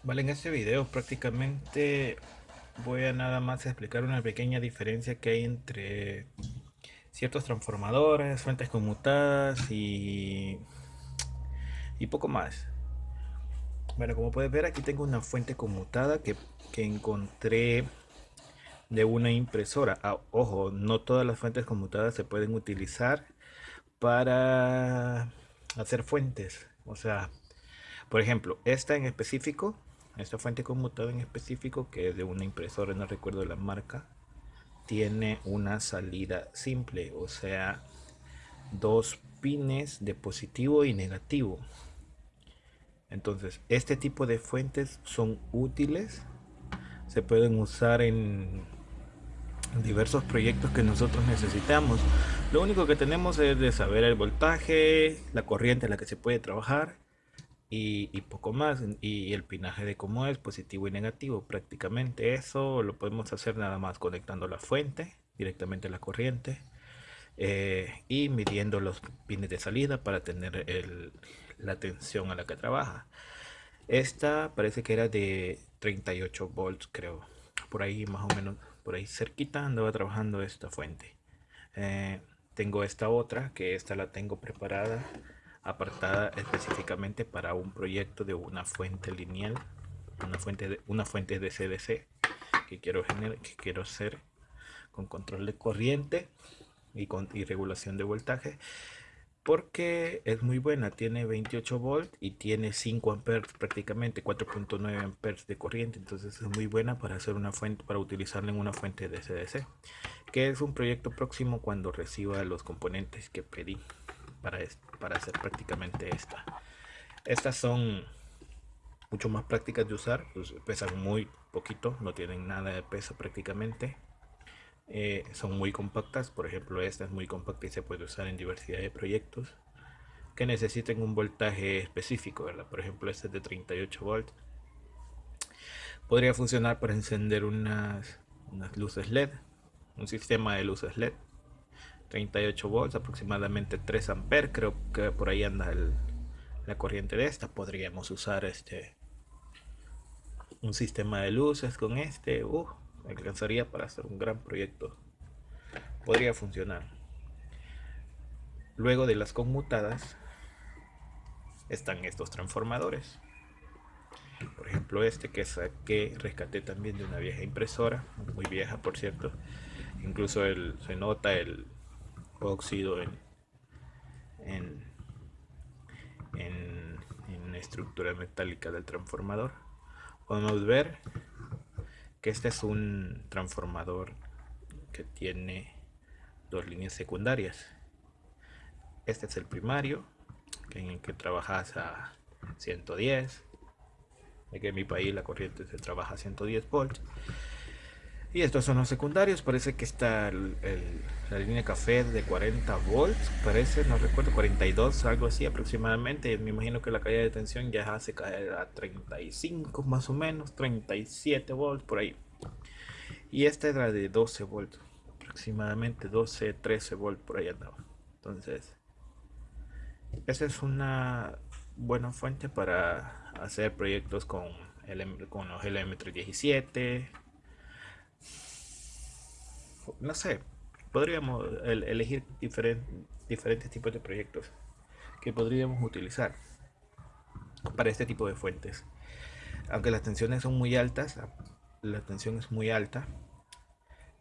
Vale, en este video prácticamente voy a nada más explicar una pequeña diferencia que hay entre ciertos transformadores, fuentes conmutadas y poco más. Bueno, como puedes ver aquí tengo una fuente conmutada que encontré de una impresora. Ojo, no todas las fuentes conmutadas se pueden utilizar para hacer fuentes. O sea, por ejemplo, esta en específico, esta fuente conmutada en específico, que es de una impresora, no recuerdo la marca, tiene una salida simple, o sea, dos pines de positivo y negativo. Entonces, este tipo de fuentes son útiles, se pueden usar en diversos proyectos que nosotros necesitamos. Lo único que tenemos es de saber el voltaje, la corriente en la que se puede trabajar y poco más. Y el pinaje de cómo es positivo y negativo. Prácticamente eso lo podemos hacer nada más conectando la fuente directamente a la corriente y midiendo los pines de salida para tener la tensión a la que trabaja. Esta parece que era de 38 volts, creo. Por ahí más o menos, por ahí cerquita andaba trabajando esta fuente. Eh, Tengo esta otra, que esta la tengo preparada, apartada específicamente para un proyecto de una fuente lineal, una fuente de CDC que quiero hacer con control de corriente y regulación de voltaje, porque es muy buena, tiene 28 volts y tiene 5 amperes, prácticamente 4.9 amperes de corriente. Entonces es muy buena para hacer una fuente, para utilizarla en una fuente de CDC, que es un proyecto próximo cuando reciba los componentes que pedí para hacer prácticamente esta. Estas son mucho más prácticas de usar, pues pesan muy poquito, no tienen nada de peso prácticamente. Son muy compactas, por ejemplo esta es muy compacta y se puede usar en diversidad de proyectos que necesiten un voltaje específico, ¿verdad? Por ejemplo este es de 38 volts, podría funcionar para encender unas luces LED, un sistema de luces LED. 38 volts, aproximadamente 3 amperes, creo que por ahí anda la corriente de esta. Podríamos usar un sistema de luces con alcanzaría para hacer un gran proyecto, podría funcionar. Luego de las conmutadas están estos transformadores, por ejemplo este que saqué, rescaté también de una vieja impresora, muy vieja por cierto. Incluso se nota el óxido en, en la estructura metálica del transformador. Podemos ver que este es un transformador que tiene dos líneas secundarias. Este es el primario, en el que trabajas a 110, de que en mi país la corriente se trabaja a 110 volts. Y estos son los secundarios, parece que está la línea café de 40 volts, parece, no recuerdo, 42, algo así aproximadamente. Me imagino que la caída de tensión ya hace caer a 35 más o menos, 37 volts por ahí. Y esta era de 12 volts, aproximadamente 12, 13 volts por ahí andaba. Entonces, esta es una buena fuente para hacer proyectos con los LM317. No sé, podríamos elegir diferentes tipos de proyectos que podríamos utilizar para este tipo de fuentes. Aunque las tensiones son muy altas, la tensión es muy alta,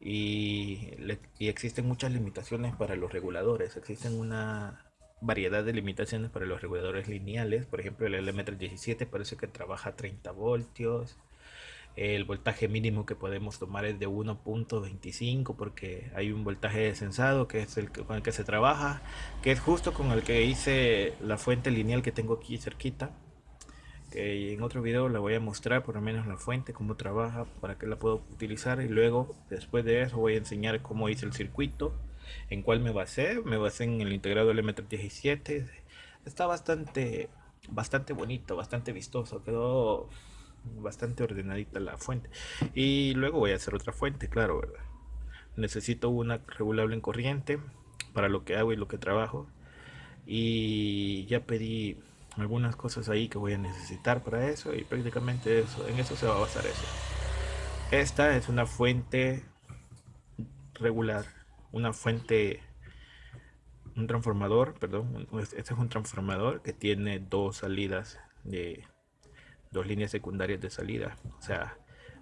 y existen muchas limitaciones para los reguladores. Existen una variedad de limitaciones para los reguladores lineales. Por ejemplo, el LM317 parece que trabaja a 30 voltios. El voltaje mínimo que podemos tomar es de 1.25, porque hay un voltaje de sensado que es con el que se trabaja, que es justo con el que hice la fuente lineal que tengo aquí cerquita, que en otro video la voy a mostrar por lo menos la fuente, cómo trabaja, para que la puedo utilizar. Y luego después de eso voy a enseñar cómo hice el circuito, en cuál me basé en el integrado LM317. Está bastante bonito, bastante vistoso, quedó bastante ordenadita la fuente. Y luego voy a hacer otra fuente, claro, ¿verdad? Necesito una regulable en corriente para lo que hago y lo que trabajo. Y ya pedí algunas cosas ahí que voy a necesitar para eso, y prácticamente eso, en eso se va a basar eso. Esta es una fuente regular, una fuente, un transformador, perdón, este es un transformador que tiene dos salidas de dos líneas secundarias de salida. O sea,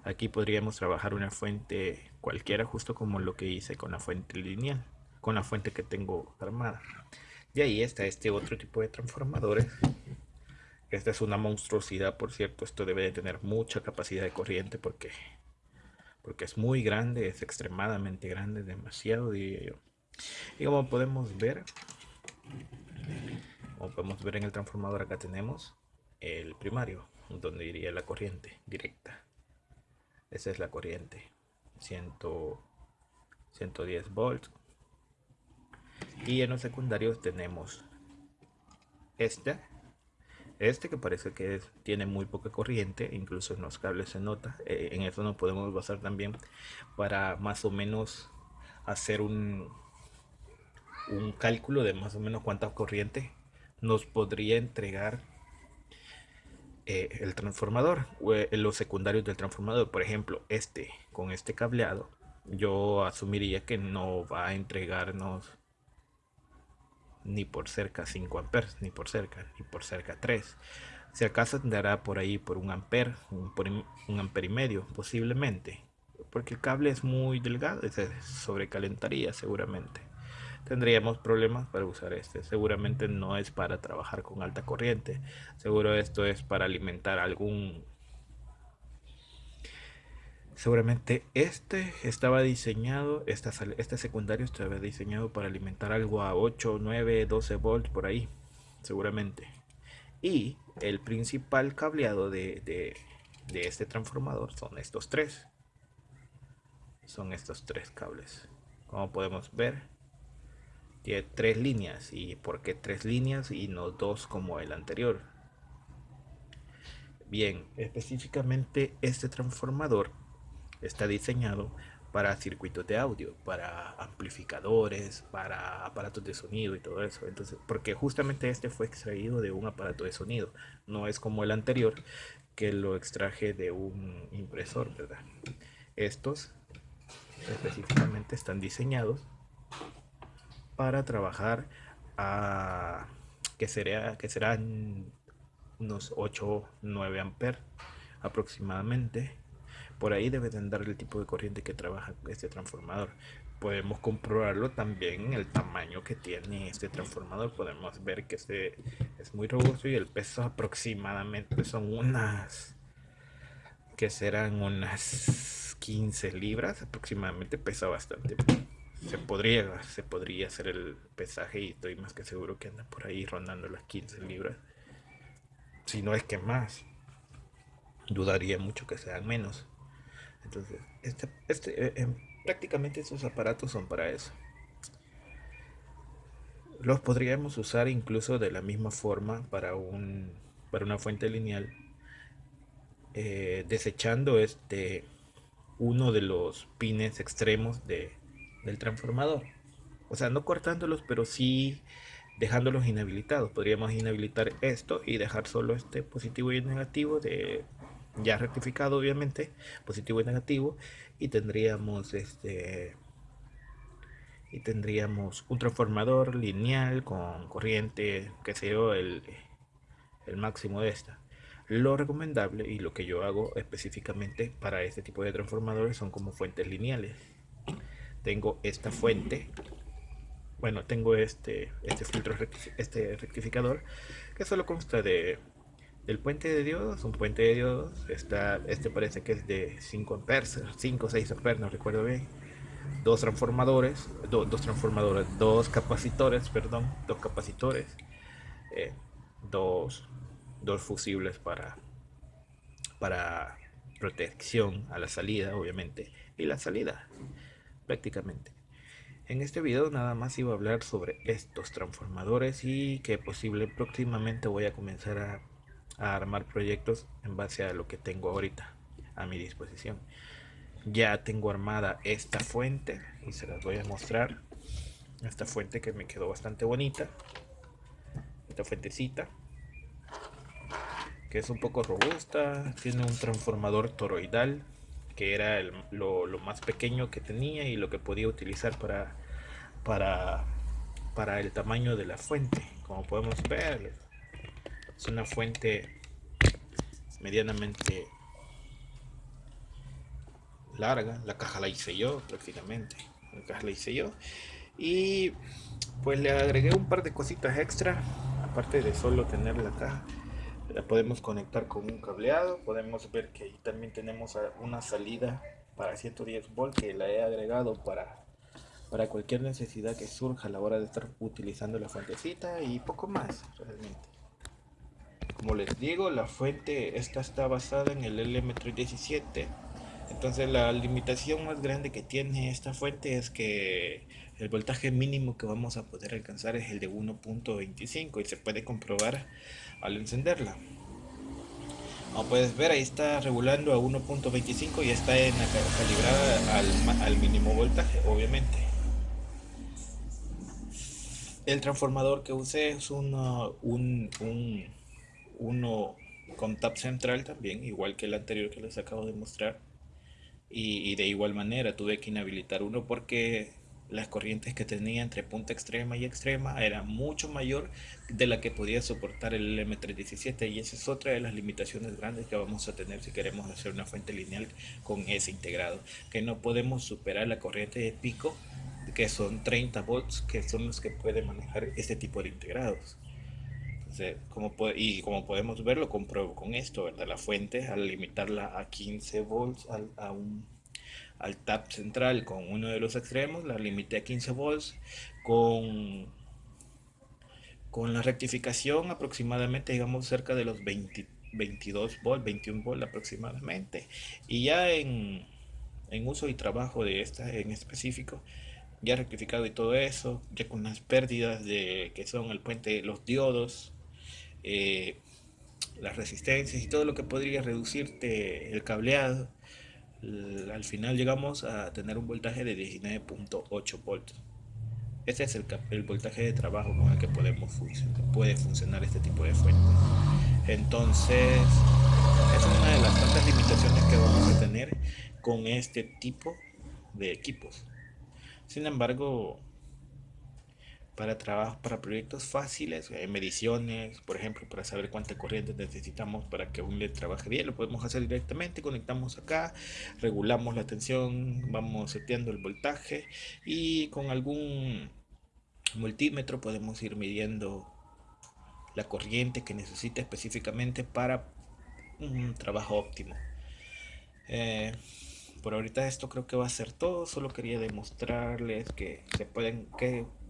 aquí podríamos trabajar una fuente cualquiera, justo como lo que hice con la fuente lineal, con la fuente que tengo armada. Y ahí está este otro tipo de transformadores. Esta es una monstruosidad, por cierto. Esto debe de tener mucha capacidad de corriente porque es muy grande, es extremadamente grande, demasiado diría yo. Y como podemos ver en el transformador, acá tenemos el primario, donde iría la corriente directa. Esa es la corriente, 100, 110 volts. Y en los secundarios tenemos este, este que parece que tiene muy poca corriente, incluso en los cables se nota. En eso nos podemos basar también para más o menos hacer un cálculo de más o menos cuánta corriente nos podría entregar el transformador o los secundarios del transformador. Por ejemplo, este con este cableado, yo asumiría que no va a entregarnos ni por cerca 5 amperes, ni por cerca 3. Si acaso tendrá por ahí por un amper, por un amper y medio, posiblemente, porque el cable es muy delgado y se sobrecalentaría seguramente. Tendríamos problemas para usar este. Seguramente no es para trabajar con alta corriente. Seguro esto es para alimentar algún. Seguramente este estaba diseñado, este secundario estaba diseñado para alimentar algo a 8, 9, 12 volts por ahí, seguramente. Y el principal cableado de este transformador son estos tres cables. Como podemos ver, tiene tres líneas. ¿Y por qué tres líneas y no dos como el anterior? Bien, específicamente este transformador está diseñado para circuitos de audio, para amplificadores, para aparatos de sonido y todo eso. Entonces, porque justamente este fue extraído de un aparato de sonido, no es como el anterior que lo extraje de un impresor, ¿verdad? Estos específicamente están diseñados para trabajar a que serán unos 8 9 amperes aproximadamente. Por ahí debe de andar el tipo de corriente que trabaja este transformador. Podemos comprobarlo también en el tamaño que tiene este transformador. Podemos ver que este es muy robusto y el peso aproximadamente son que serán unas 15 libras aproximadamente. Pesa bastante. Se podría hacer el pesaje y estoy más que seguro que anda por ahí rondando las 15 libras. Si no es que más, dudaría mucho que sean menos. Entonces, prácticamente estos aparatos son para eso. Los podríamos usar incluso de la misma forma para una fuente lineal, desechando uno de los pines extremos del transformador. O sea, no cortándolos, pero sí dejándolos inhabilitados. Podríamos inhabilitar esto y dejar solo este positivo y negativo ya rectificado, obviamente, positivo y negativo, y tendríamos un transformador lineal con corriente, que sé yo, el máximo de esta. Lo recomendable y lo que yo hago específicamente para este tipo de transformadores son como fuentes lineales. Tengo esta fuente, bueno, tengo este rectificador que solo consta del puente de diodos, un puente de diodos. Este parece que es de 5 amperes, 5 o 6 amperes, no recuerdo bien. Dos capacitores, perdón, dos capacitores, eh, dos, dos fusibles para protección a la salida, obviamente, y la salida, prácticamente. En este video nada más iba a hablar sobre estos transformadores y que próximamente voy a comenzar a armar proyectos en base a lo que tengo ahorita a mi disposición. Ya tengo armada esta fuente y se las voy a mostrar. Esta fuente que me quedó bastante bonita. Esta fuentecita. que es un poco robusta, tiene un transformador toroidal, que era lo más pequeño que tenía y lo que podía utilizar para, para el tamaño de la fuente. Como podemos ver, es una fuente medianamente larga. La caja la hice yo prácticamente. La caja la hice yo. Y pues le agregué un par de cositas extra. Aparte de solo tener la caja, la podemos conectar con un cableado. Podemos ver que ahí también tenemos una salida para 110 volts que la he agregado para cualquier necesidad que surja a la hora de estar utilizando la fuentecita y poco más realmente. Como les digo, la fuente esta está basada en el LM317. Entonces la limitación más grande que tiene esta fuente es que el voltaje mínimo que vamos a poder alcanzar es el de 1.25 y se puede comprobar al encenderla. Como puedes ver, ahí está regulando a 1.25 y está calibrada al mínimo voltaje, obviamente. El transformador que usé es uno con tap central también, igual que el anterior que les acabo de mostrar. Y de igual manera tuve que inhabilitar uno porque las corrientes que tenía entre punta extrema y extrema era mucho mayor de la que podía soportar el M317, y esa es otra de las limitaciones grandes que vamos a tener si queremos hacer una fuente lineal con ese integrado, que no podemos superar la corriente de pico, que son 30 volts, que son los que puede manejar este tipo de integrados. Entonces, y como podemos ver, lo compruebo con esto, ¿verdad? La fuente, al limitarla a 15 volts, al tap central con uno de los extremos, la limité a 15 volts, con, con la rectificación aproximadamente, digamos, cerca de los 22 volts, 21 volts aproximadamente. Y ya en uso y trabajo de esta en específico, ya rectificado y todo eso, ya con las pérdidas de que son el puente, los diodos, eh, las resistencias y todo lo que podría reducirte el cableado, al final llegamos a tener un voltaje de 19.8 volts. Este es el voltaje de trabajo con el que puede funcionar este tipo de fuente. Entonces, es una de las tantas limitaciones que vamos a tener con este tipo de equipos. Sin embargo, para trabajos, para proyectos fáciles, mediciones, por ejemplo, para saber cuánta corriente necesitamos para que un LED trabaje bien, lo podemos hacer directamente, conectamos acá, regulamos la tensión, vamos seteando el voltaje y con algún multímetro podemos ir midiendo la corriente que necesita específicamente para un trabajo óptimo. Eh, por ahorita esto creo que va a ser todo. Solo quería demostrarles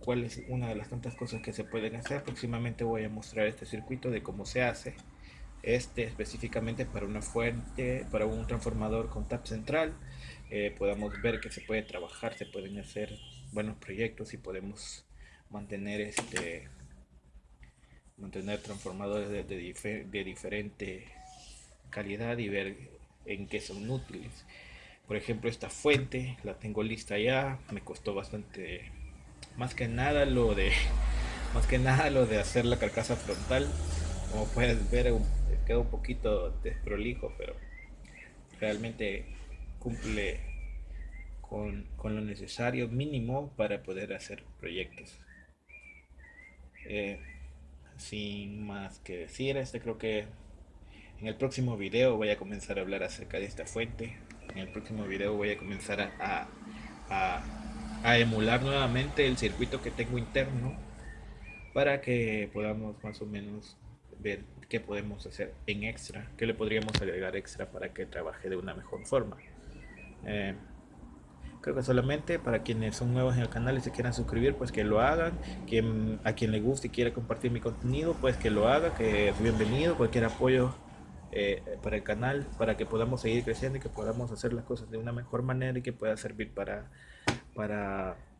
cuál es una de las tantas cosas que se pueden hacer. Próximamente voy a mostrar este circuito de cómo se hace. Este específicamente para una fuente, para un transformador con tap central. Podamos ver que se puede trabajar, se pueden hacer buenos proyectos y podemos mantener mantener transformadores de diferente calidad y ver en qué son útiles. Por ejemplo, esta fuente la tengo lista ya, me costó bastante, más que nada lo de más que nada lo de hacer la carcasa frontal. Como puedes ver, queda un poquito desprolijo, pero realmente cumple con lo necesario mínimo para poder hacer proyectos. Eh, Sin más que decir, creo que en el próximo video voy a comenzar a hablar acerca de esta fuente. En el próximo video voy a comenzar a, a emular nuevamente el circuito que tengo interno para que podamos más o menos ver qué podemos hacer en extra, qué le podríamos agregar extra para que trabaje de una mejor forma. Eh, Creo que solamente para quienes son nuevos en el canal y se quieran suscribir, pues que lo hagan. A quien le guste y quiera compartir mi contenido, pues que lo haga, que es bienvenido. Cualquier apoyo para el canal, para que podamos seguir creciendo y que podamos hacer las cosas de una mejor manera y que pueda servir para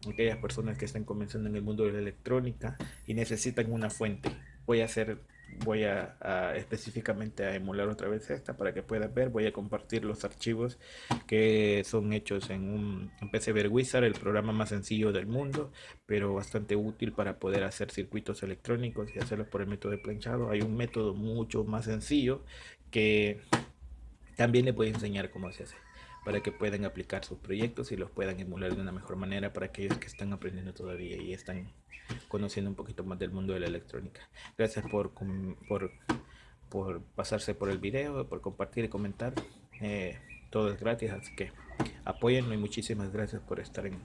aquellas personas que están comenzando en el mundo de la electrónica y necesitan una fuente. Voy a hacer voy a específicamente a emular otra vez esta para que puedas ver. Voy a compartir los archivos que son hechos en PCB Wizard, el programa más sencillo del mundo, pero bastante útil para poder hacer circuitos electrónicos y hacerlos por el método de planchado. Hay un método mucho más sencillo que también les voy a enseñar cómo se hace para que puedan aplicar sus proyectos y los puedan emular de una mejor manera para aquellos que están aprendiendo todavía y están conociendo un poquito más del mundo de la electrónica. Gracias por pasarse por el video, por compartir y comentar. Todo es gratis, así que apóyenlo y muchísimas gracias por estar aquí.